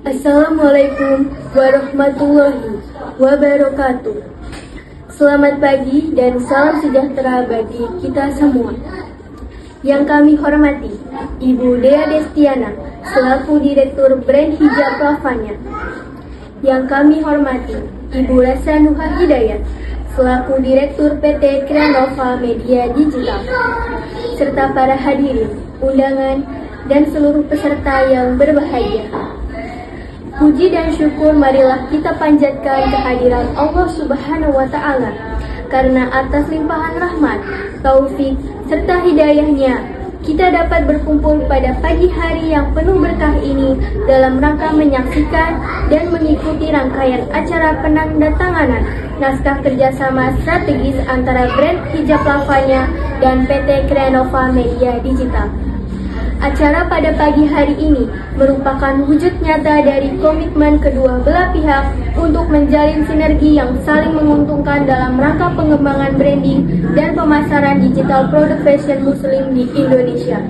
Assalamualaikum warahmatullahi wabarakatuh. Selamat pagi dan salam sejahtera bagi kita semua. Yang kami hormati, Ibu Dea Destiana, selaku Direktur Brand Hijab Lavanya. Yang kami hormati, Ibu Rasa Nuha Hidayat, selaku Direktur PT Kreanova Media Digital. Serta para hadirin, undangan, dan seluruh peserta yang berbahagia. Puji dan syukur marilah kita panjatkan kehadiran Allah Subhanahu wa Ta'ala, karena atas limpahan rahmat, taufik, serta hidayahnya kita dapat berkumpul pada pagi hari yang penuh berkah ini dalam rangka menyaksikan dan mengikuti rangkaian acara penandatanganan naskah kerjasama strategis antara brand hijab Lavanya dan PT Kreanova Media Digital. Acara pada pagi hari ini merupakan wujud nyata dari komitmen kedua belah pihak untuk menjalin sinergi yang saling menguntungkan dalam rangka pengembangan branding dan pemasaran digital produk fashion muslim di Indonesia.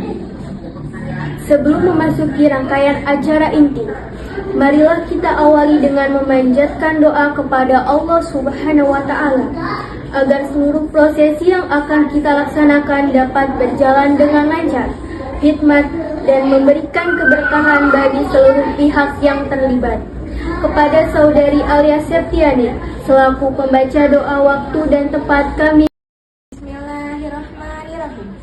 Sebelum memasuki rangkaian acara inti, marilah kita awali dengan memanjatkan doa kepada Allah Subhanahu wa Ta'ala agar seluruh prosesi yang akan kita laksanakan dapat berjalan dengan lancar, hikmat, dan memberikan keberkahan bagi seluruh pihak yang terlibat. Kepada Saudari Alia Septiani, selaku pembaca doa waktu dan tempat kami. Bismillahirrahmanirrahim.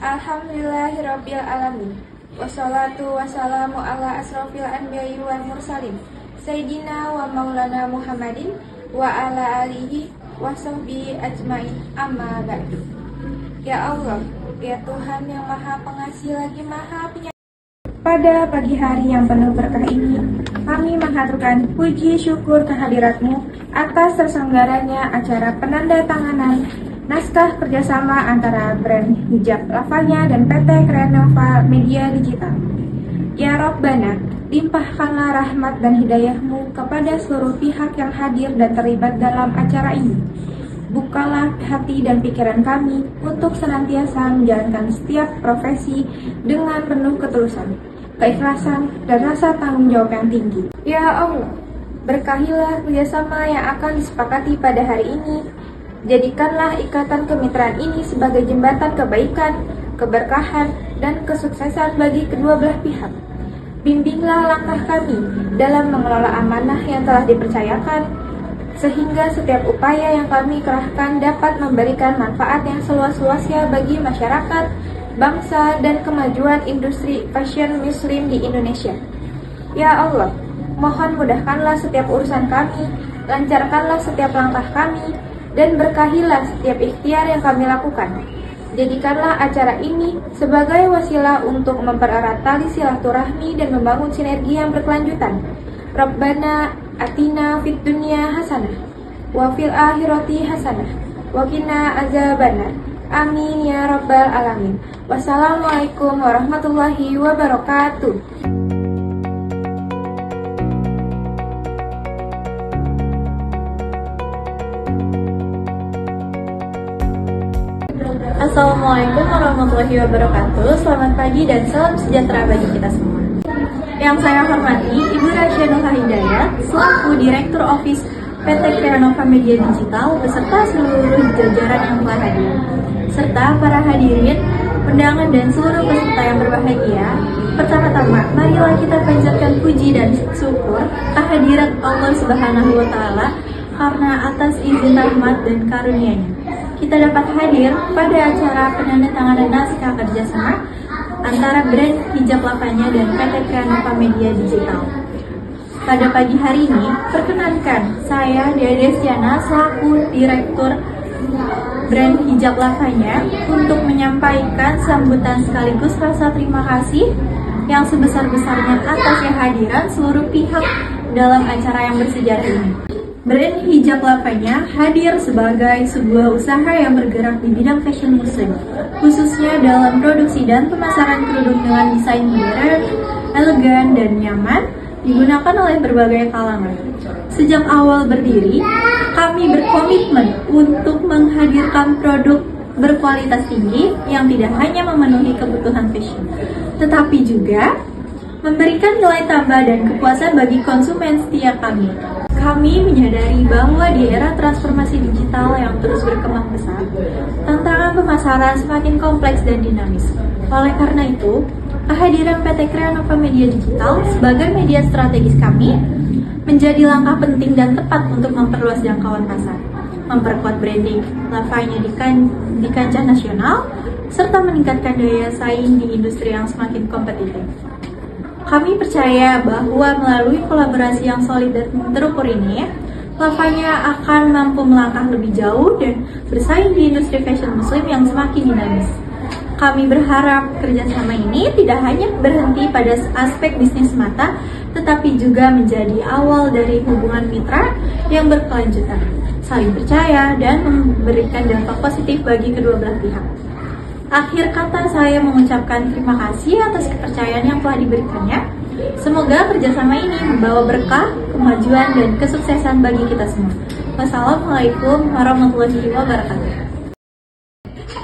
Alhamdulillahirabbil alamin. Wassalatu wassalamu ala asrofil anbiya'i wal mursalin, Sayyidina wa maulana Muhammadin wa ala alihi wa sahbihi ajmain, amma ba'du. Ya Allah, ya Tuhan yang Maha Pengasih lagi Maha Penyayang. Pada pagi hari yang penuh berkah ini, kami mengaturkan puji syukur kehadirat-Mu atas terselenggaranya acara penandatanganan naskah kerjasama antara brand hijab Lavanya dan PT Kreanova Media Digital. Ya Rabbana, limpahkanlah rahmat dan hidayah-Mu kepada seluruh pihak yang hadir dan terlibat dalam acara ini. Bukalah hati dan pikiran kami untuk senantiasa menjalankan setiap profesi dengan penuh ketulusan, keikhlasan, dan rasa tanggung jawab yang tinggi. Ya Allah, berkahilah kerjasama yang akan disepakati pada hari ini. Jadikanlah ikatan kemitraan ini sebagai jembatan kebaikan, keberkahan, dan kesuksesan bagi kedua belah pihak. Bimbinglah langkah kami dalam mengelola amanah yang telah dipercayakan, sehingga setiap upaya yang kami kerahkan dapat memberikan manfaat yang seluas-luasnya bagi masyarakat, bangsa, dan kemajuan industri fashion muslim di Indonesia. Ya Allah, mohon mudahkanlah setiap urusan kami, lancarkanlah setiap langkah kami, dan berkahilah setiap ikhtiar yang kami lakukan. Jadikanlah acara ini sebagai wasilah untuk mempererat tali silaturahmi dan membangun sinergi yang berkelanjutan. Rabbana atina fid dunya hasanah wa fil akhirati hasanah wa qina azabannar. Amin ya rabbal alamin. Wassalamualaikum warahmatullahi wabarakatuh. Assalamualaikum warahmatullahi wabarakatuh. Selamat pagi dan salam sejahtera bagi kita semua. Yang saya hormati, Ibu Rasa Nuha Hidayat, selaku Direktur Office PT Kreanova Media Digital, beserta seluruh jajaran yang telah hadir, serta para hadirin, undangan, dan seluruh peserta yang berbahagia. Pertama-tama, marilah kita panjatkan puji dan syukur kehadirat Allah Subhanahu wa Ta'ala, karena atas izin rahmat dan karunia-Nya kita dapat hadir pada acara penandatanganan naskah kerjasama antara brand hijab Lavanya dan PT Kreanova Media Digital. Pada pagi hari ini, perkenankan saya Dea Destiana selaku Direktur Brand Hijab Lavanya untuk menyampaikan sambutan sekaligus rasa terima kasih yang sebesar-besarnya atas kehadiran seluruh pihak dalam acara yang bersejarah ini. Brand hijab Lavanya hadir sebagai sebuah usaha yang bergerak di bidang fashion muslim, khususnya dalam produksi dan pemasaran kerudung dengan desain modern, elegan, dan nyaman, digunakan oleh berbagai kalangan. Sejak awal berdiri, kami berkomitmen untuk menghadirkan produk berkualitas tinggi yang tidak hanya memenuhi kebutuhan fashion, tetapi juga memberikan nilai tambah dan kepuasan bagi konsumen setia kami. Kami menyadari bahwa di era transformasi digital yang terus berkembang pesat, tantangan pemasaran semakin kompleks dan dinamis. Oleh karena itu, kehadiran PT Creanova Media Digital sebagai media strategis kami menjadi langkah penting dan tepat untuk memperluas jangkauan pasar, memperkuat branding Lavanya di kancah nasional, serta meningkatkan daya saing di industri yang semakin kompetitif. Kami percaya bahwa melalui kolaborasi yang solid dan terukur ini, Lavanya akan mampu melangkah lebih jauh dan bersaing di industri fashion muslim yang semakin dinamis. Kami berharap kerjasama ini tidak hanya berhenti pada aspek bisnis semata, tetapi juga menjadi awal dari hubungan mitra yang berkelanjutan, saling percaya, dan memberikan dampak positif bagi kedua belah pihak. Akhir kata, saya mengucapkan terima kasih atas kepercayaan yang telah diberikannya. Semoga kerjasama ini membawa berkah, kemajuan, dan kesuksesan bagi kita semua. Wassalamualaikum warahmatullahi wabarakatuh.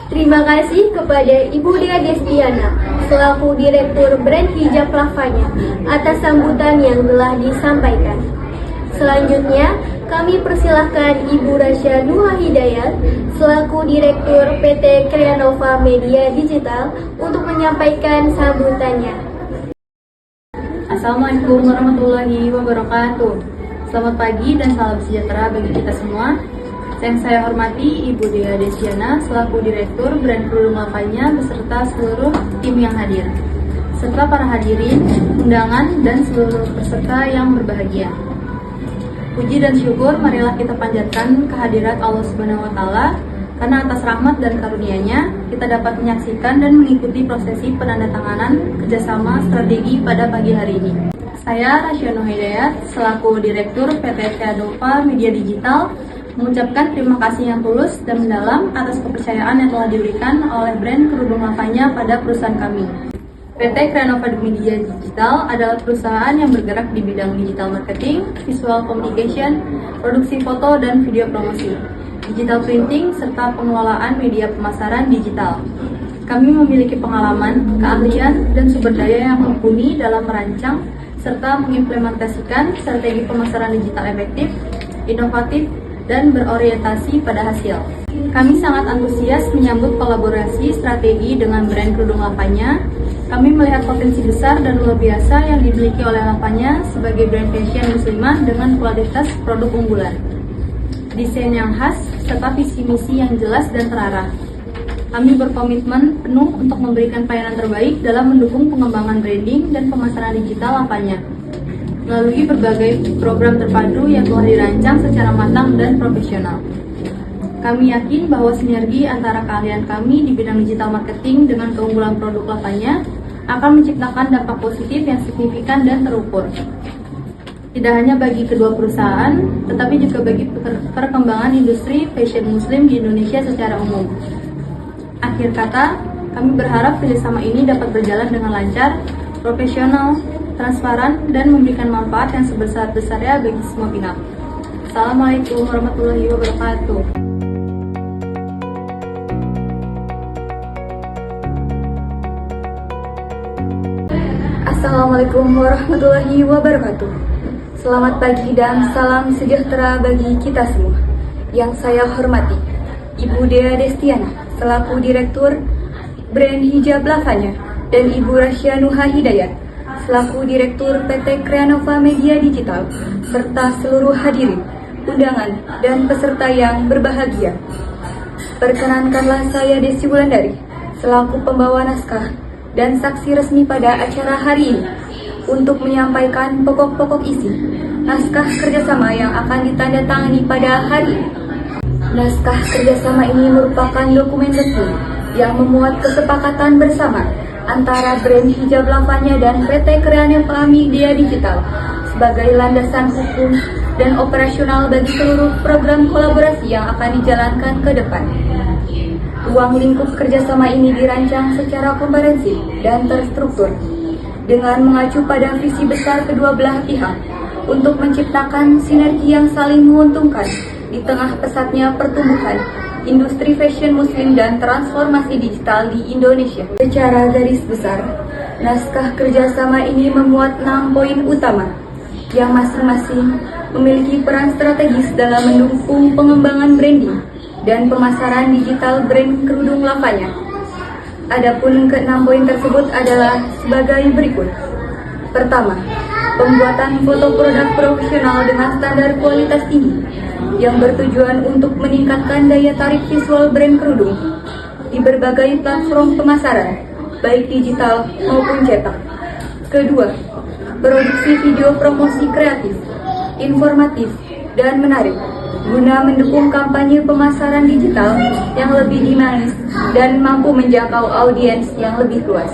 Terima kasih kepada Ibu Dea Destiana selaku Direktur Brand Hijab Lavanya atas sambutan yang telah disampaikan. Selanjutnya, kami persilahkan Ibu Rasya Nuha Hidayat selaku Direktur PT Creanova Media Digital untuk menyampaikan sambutannya. Assalamualaikum warahmatullahi wabarakatuh. Selamat pagi dan salam sejahtera bagi kita semua. Yang saya hormati Ibu Dea Destiana selaku Direktur Brand Kerudung Lavanya beserta seluruh tim yang hadir, serta para hadirin, undangan, dan seluruh peserta yang berbahagia. Puji dan syukur marilah kita panjatkan kehadirat Allah Subhanahu wa Ta'ala, karena atas rahmat dan karunia-Nya kita dapat menyaksikan dan mengikuti prosesi penandatanganan kerjasama strategi pada pagi hari ini. Saya Rasya Nuha Hidayat selaku Direktur PT Creanova Media Digital mengucapkan terima kasih yang tulus dan mendalam atas kepercayaan yang telah diberikan oleh brand kerudung Lavanya pada perusahaan kami. PT Creanova Media Digital adalah perusahaan yang bergerak di bidang digital marketing, visual communication, produksi foto dan video promosi, digital printing, serta pengelolaan media pemasaran digital. Kami memiliki pengalaman, keahlian, dan sumber daya yang mumpuni dalam merancang serta mengimplementasikan strategi pemasaran digital efektif, inovatif, dan berorientasi pada hasil. Kami sangat antusias menyambut kolaborasi strategi dengan brand kerudung Lavanya. Kami melihat potensi besar dan luar biasa yang dimiliki oleh Lavanya sebagai brand fashion muslimah dengan kualitas produk unggulan, desain yang khas, serta visi misi yang jelas dan terarah. Kami berkomitmen penuh untuk memberikan pelayanan terbaik dalam mendukung pengembangan branding dan pemasaran digital Lavanya melalui berbagai program terpadu yang telah dirancang secara matang dan profesional. Kami yakin bahwa sinergi antara keahlian kami di bidang digital marketing dengan keunggulan produk Lavanya akan menciptakan dampak positif yang signifikan dan terukur. Tidak hanya bagi kedua perusahaan, tetapi juga bagi perkembangan industri fashion muslim di Indonesia secara umum. Akhir kata, kami berharap kerjasama ini dapat berjalan dengan lancar, profesional, transparan, dan memberikan manfaat yang sebesar-besarnya bagi semua pihak. Assalamualaikum warahmatullahi wabarakatuh. Assalamualaikum warahmatullahi wabarakatuh. Selamat pagi dan salam sejahtera bagi kita semua. Yang saya hormati Ibu Dea Destiana selaku Direktur Brand Hijab Lavanya dan Ibu Rasya Nuha Hidayat selaku Direktur PT Creanova Media Digital serta seluruh hadirin, undangan, dan peserta yang berbahagia. Perkenankanlah saya Desi Wulandari selaku pembawa naskah dan saksi resmi pada acara hari ini untuk menyampaikan pokok-pokok isi naskah kerjasama yang akan ditandatangani pada hari ini. Naskah kerjasama ini merupakan dokumen resmi yang memuat kesepakatan bersama antara brand hijab Lavanya dan PT Creanova Media Digital sebagai landasan hukum dan operasional bagi seluruh program kolaborasi yang akan dijalankan ke depan. Ruang lingkup kerjasama ini dirancang secara komprehensif dan terstruktur dengan mengacu pada visi besar kedua belah pihak untuk menciptakan sinergi yang saling menguntungkan di tengah pesatnya pertumbuhan industri fashion muslim dan transformasi digital di Indonesia. Secara garis besar, Naskah kerjasama ini memuat 6 poin utama yang masing-masing memiliki peran strategis dalam mendukung pengembangan branding dan pemasaran digital brand kerudung Lavanya. Adapun ke-6 poin tersebut adalah sebagai berikut. Pertama, pembuatan foto produk profesional dengan standar kualitas tinggi yang bertujuan untuk meningkatkan daya tarik visual brand kerudung di berbagai platform pemasaran, baik digital maupun cetak. Kedua, produksi video promosi kreatif, informatif, dan menarik guna mendukung kampanye pemasaran digital yang lebih dinamis dan mampu menjangkau audiens yang lebih luas.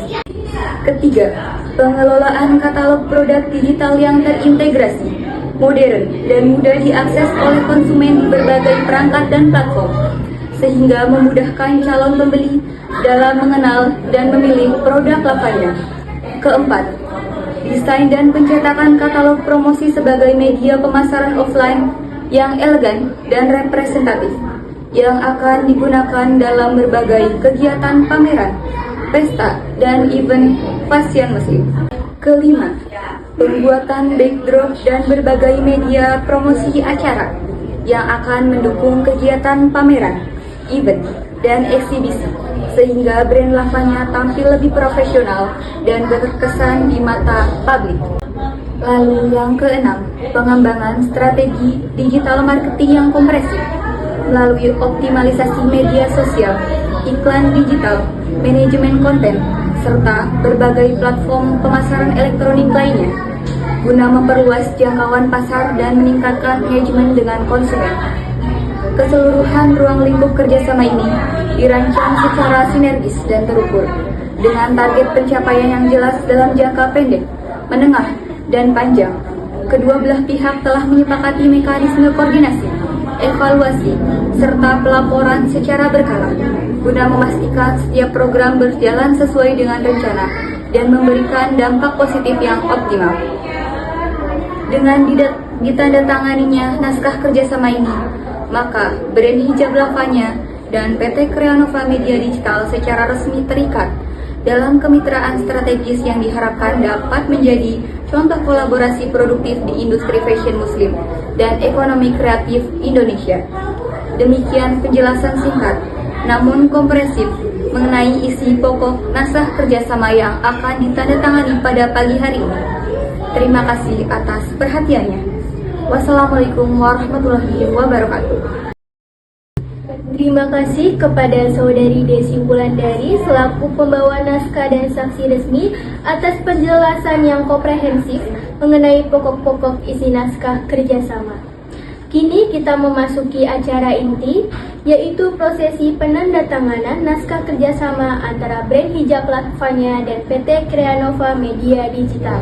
Ketiga, pengelolaan katalog produk digital yang terintegrasi, modern, dan mudah diakses oleh konsumen di berbagai perangkat dan platform, sehingga memudahkan calon pembeli dalam mengenal dan memilih produk Lavanya. Keempat, desain dan pencetakan katalog promosi sebagai media pemasaran offline yang elegan dan representatif, yang akan digunakan dalam berbagai kegiatan pameran, pesta, dan event fashion muslim. Kelima, pembuatan backdrop dan berbagai media promosi acara yang akan mendukung kegiatan pameran, event, dan eksibisi, sehingga brand Lavanya tampil lebih profesional dan berkesan di mata publik. Lalu yang keenam, pengembangan strategi digital marketing yang komprehensif melalui optimalisasi media sosial, iklan digital, manajemen konten, serta berbagai platform pemasaran elektronik lainnya, guna memperluas jangkauan pasar dan meningkatkan engagement dengan konsumen. Keseluruhan ruang lingkup kerjasama ini dirancang secara sinergis dan terukur, dengan target pencapaian yang jelas dalam jangka pendek, menengah, dan panjang. Kedua belah pihak telah menyepakati mekanisme koordinasi, evaluasi, serta pelaporan secara berkala, guna memastikan setiap program berjalan sesuai dengan rencana dan memberikan dampak positif yang optimal. Dengan ditandatanganinya naskah kerjasama ini, maka brand hijab Lavanya dan PT Creanova Media Digital secara resmi terikat dalam kemitraan strategis yang diharapkan dapat menjadi contoh kolaborasi produktif di industri fashion muslim dan ekonomi kreatif Indonesia. Demikian penjelasan singkat namun komprehensif mengenai isi pokok naskah kerjasama yang akan ditandatangani pada pagi hari ini. Terima kasih atas perhatiannya. Wassalamualaikum warahmatullahi wabarakatuh. Terima kasih kepada Saudari Desi Wulandari selaku pembawa naskah dan saksi resmi atas penjelasan yang komprehensif mengenai pokok-pokok isi naskah kerjasama. Kini kita memasuki acara inti, yaitu prosesi penandatanganan naskah kerjasama antara brand hijab Lavanya dan PT Creanova Media Digital.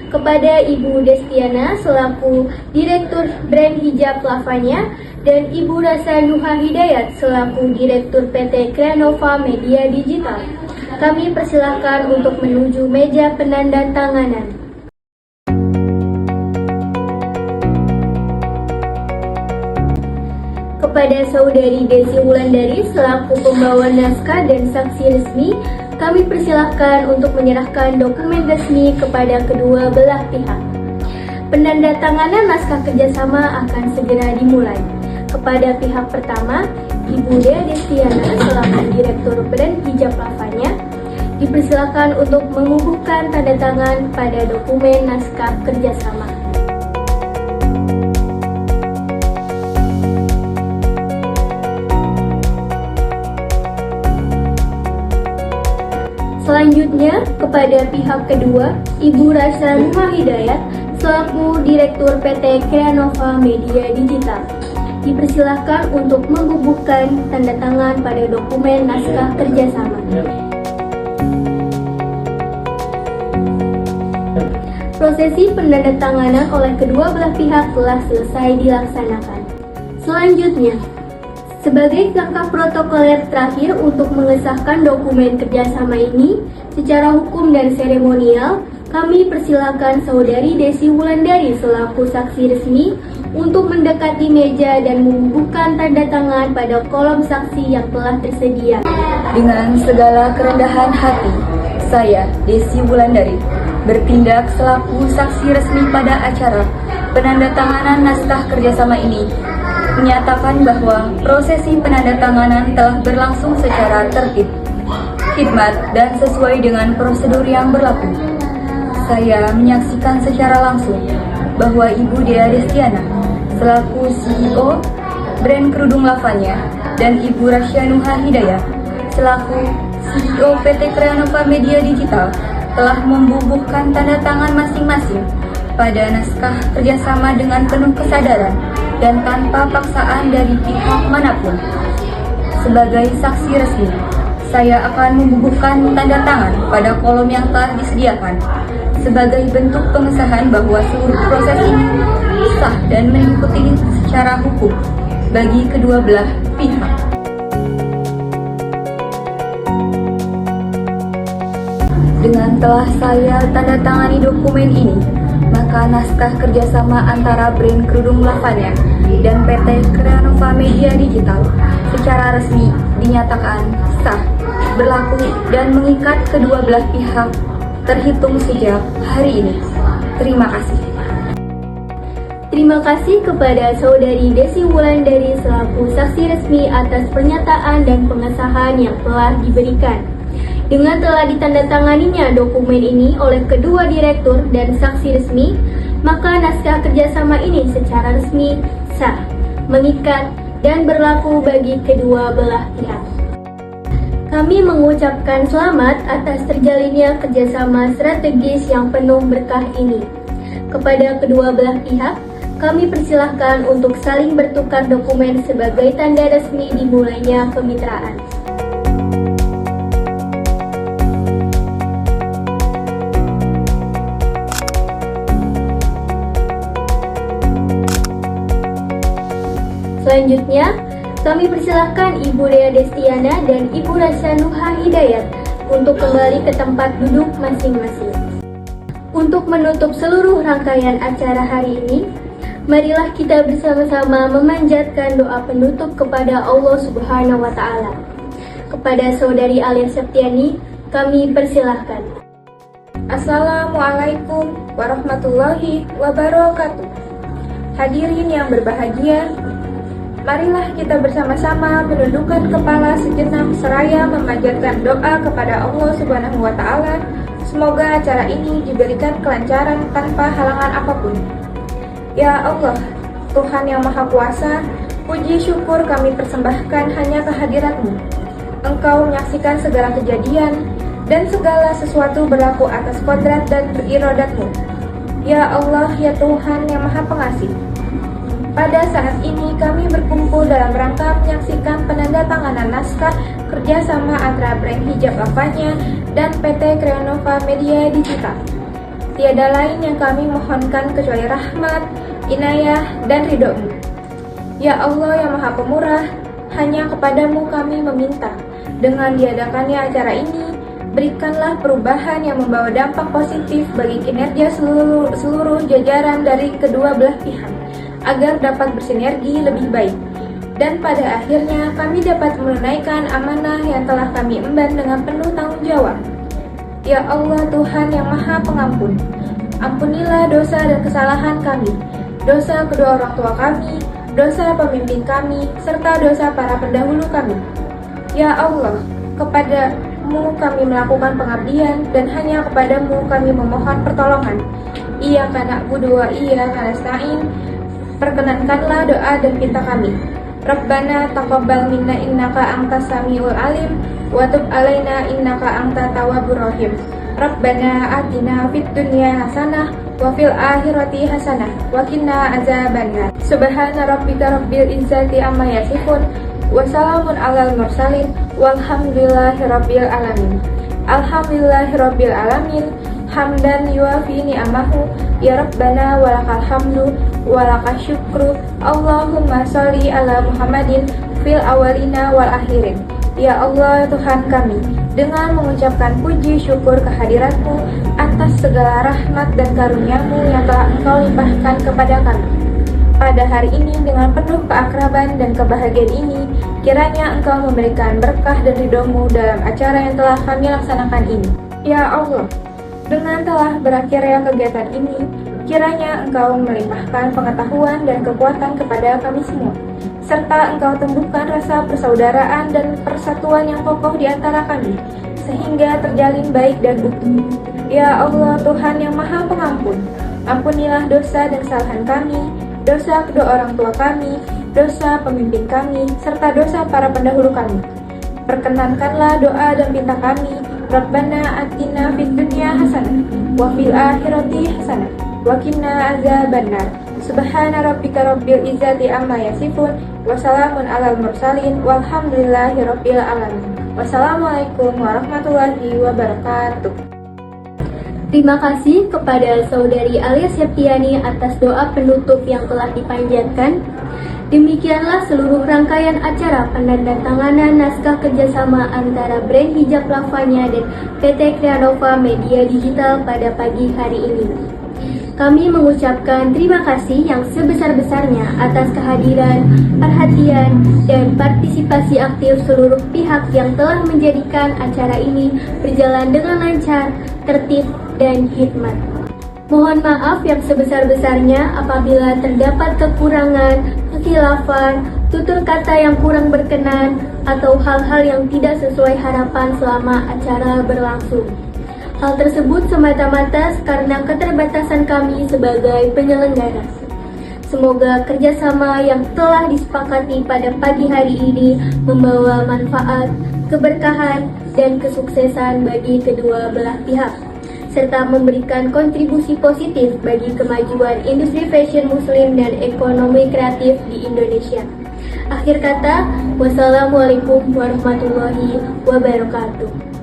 Kepada Ibu Destiana selaku Direktur Brand Hijab Lavanya dan Ibu Rasa Nuha Hidayat selaku Direktur PT Creanova Media Digital, kami persilahkan untuk menuju meja penandatanganan. Kepada Saudari Desi Wulandari selaku pembawa naskah dan saksi resmi, kami persilahkan untuk menyerahkan dokumen resmi kepada kedua belah pihak. Penandatanganan naskah kerjasama akan segera dimulai. Kepada pihak pertama, Ibu Dea Destiana selaku Direktur Brand Hijab Lavanya, dipersilakan untuk mengukuhkan tanda tangan pada dokumen naskah kerjasama. Selanjutnya, kepada pihak kedua, Ibu Rasa Nuha Hidayat selaku Direktur PT Creanova Media Digital, dipersilakan untuk mengukuhkan tanda tangan pada dokumen naskah kerjasama. Prosesi penandatanganan oleh kedua belah pihak telah selesai dilaksanakan. Selanjutnya, sebagai langkah protokoler terakhir untuk mengesahkan dokumen kerjasama ini secara hukum dan seremonial, kami persilakan Saudari Desi Wulandari selaku saksi resmi untuk mendekati meja dan membubuhkan tanda tangan pada kolom saksi yang telah tersedia. Dengan segala kerendahan hati, Saya, Desi Wulandari, bertindak selaku saksi resmi pada acara penandatanganan naskah kerjasama ini, menyatakan bahwa prosesi penandatanganan telah berlangsung secara tertib, khidmat, dan sesuai dengan prosedur yang berlaku. Saya menyaksikan secara langsung bahwa Ibu Dea Destiana selaku CEO brand kerudung Lavanya dan Ibu Rasya Nuha Hidayat selaku CEO PT Creanova Media Digital telah membubuhkan tanda tangan masing-masing pada naskah kerjasama dengan penuh kesadaran dan tanpa paksaan dari pihak manapun. Sebagai saksi resmi, saya akan membubuhkan tanda tangan pada kolom yang telah disediakan sebagai bentuk pengesahan bahwa seluruh proses ini sah dan mengikuti secara hukum bagi kedua belah pihak. Dengan telah saya tanda tangani dokumen ini, maka naskah kerjasama antara brand kerudung Lavanya dan PT Creanova Media Digital secara resmi dinyatakan sah, berlaku, dan mengikat kedua belah pihak terhitung sejak hari ini. Terima kasih. Terima kasih kepada Saudari Desi Wulandari selaku saksi resmi atas pernyataan dan pengesahan yang telah diberikan. Dengan telah ditandatanganinya dokumen ini oleh kedua direktur dan saksi resmi, maka naskah kerjasama ini secara resmi sah, mengikat, dan berlaku bagi kedua belah pihak. Kami mengucapkan selamat atas terjalinnya kerjasama strategis yang penuh berkah ini. Kepada kedua belah pihak, kami persilahkan untuk saling bertukar dokumen sebagai tanda resmi dimulainya kemitraan. Selanjutnya, kami persilahkan Ibu Dea Destiana dan Ibu Rasya Nuha Hidayat untuk kembali ke tempat duduk masing-masing. Untuk menutup seluruh rangkaian acara hari ini, marilah kita bersama-sama memanjatkan doa penutup kepada Allah Subhanahu wa Ta'ala. Kepada Saudari Alia Septiani, kami persilahkan. Assalamualaikum warahmatullahi wabarakatuh. Hadirin yang berbahagia, marilah kita bersama-sama menundukkan kepala sejenak seraya memanjatkan doa kepada Allah Subhanahu wa Ta'ala. Semoga acara ini diberikan kelancaran tanpa halangan apapun. Ya Allah, Tuhan yang Maha Kuasa, puji syukur kami persembahkan hanya kehadirat-Mu. Engkau menyaksikan segala kejadian dan segala sesuatu berlaku atas kodrat dan iradat-Mu. Ya Allah, ya Tuhan yang Maha Pengasih, pada saat ini kami berkumpul dalam rangka menyaksikan penandatanganan naskah kerjasama antara brand hijab Lavanya dan PT Creanova Media Digital. Tiada lain yang kami mohonkan kecuali rahmat, inayah, dan ridho-Mu. Ya Allah yang Maha Pemurah, hanya kepadamu kami meminta. Dengan diadakannya acara ini, berikanlah perubahan yang membawa dampak positif bagi kinerja seluruh jajaran dari kedua belah pihak, agar dapat bersinergi lebih baik. Dan pada akhirnya kami dapat menunaikan amanah yang telah kami emban dengan penuh tanggung jawab. Ya Allah Tuhan yang Maha Pengampun, ampunilah dosa dan kesalahan kami, dosa kedua orang tua kami, dosa pemimpin kami, serta dosa para pendahulu kami. Ya Allah, kepadamu kami melakukan pengabdian dan hanya kepadamu kami memohon pertolongan. Iyyaka na'budu wa iyyaka nasta'in. Perkenankanlah doa dan pinta kami. Rabbana taqabbal minna innaka antas samiul alim wa tub alaina innaka antat tawwabur rahim. Rabbana atina fid dunya hasanah wa fil akhirati hasanah wa qina azabannar. Subhana rabbika rabbil izzati amma yasifun wa salamun alal mursalin walhamdulillahi rabbil alamin. Alhamdulillahi rabbil alamin. Hamdan yuafi ni'amahu ya Rabbana walakal hamdu walakal syukru. Allahumma sholli ala Muhammadin fil awalina wal akhirin. Ya Allah Tuhan kami, dengan mengucapkan puji syukur kehadirat-Mu atas segala rahmat dan karunia-Mu yang telah Engkau limpahkan kepada kami. Pada hari ini dengan penuh keakraban dan kebahagiaan ini, kiranya Engkau memberikan berkah dan ridho-Mu dalam acara yang telah kami laksanakan ini. Ya Allah, dengan telah berakhirnya kegiatan ini, kiranya Engkau melimpahkan pengetahuan dan kekuatan kepada kami semua, serta Engkau tumbuhkan rasa persaudaraan dan persatuan yang kokoh di antara kami, sehingga terjalin baik dan utuh. Ya Allah, Tuhan yang Maha Pengampun, ampunilah dosa dan kesalahan kami, dosa kedua orang tua kami, dosa pemimpin kami, serta dosa para pendahulu kami. Perkenankanlah doa dan pinta kami. Rabbana atina fid dunya hasanah wa fil akhirati hasanah wa qina azabannar. Subhana rabbika rabbil izzati amma yasifun wa salamun alal mursalin walhamdulillahi rabbil alamin. Wassalamualaikum warahmatullahi wabarakatuh. Terima kasih kepada Saudari Alia Septiani atas doa penutup yang telah dipanjatkan. Demikianlah seluruh rangkaian acara penandatanganan naskah kerjasama antara brand hijab Lavanya dan PT Creanova Media Digital pada pagi hari ini. Kami mengucapkan terima kasih yang sebesar-besarnya atas kehadiran, perhatian, dan partisipasi aktif seluruh pihak yang telah menjadikan acara ini berjalan dengan lancar, tertib, dan hikmat. Mohon maaf yang sebesar-besarnya apabila terdapat kekurangan, kekhilafan, tutur kata yang kurang berkenan, atau hal-hal yang tidak sesuai harapan selama acara berlangsung. Hal tersebut semata-mata karena keterbatasan kami sebagai penyelenggara. Semoga kerjasama yang telah disepakati pada pagi hari ini membawa manfaat, keberkahan, dan kesuksesan bagi kedua belah pihak, serta memberikan kontribusi positif bagi kemajuan industri fashion muslim dan ekonomi kreatif di Indonesia. Akhir kata, wassalamualaikum warahmatullahi wabarakatuh.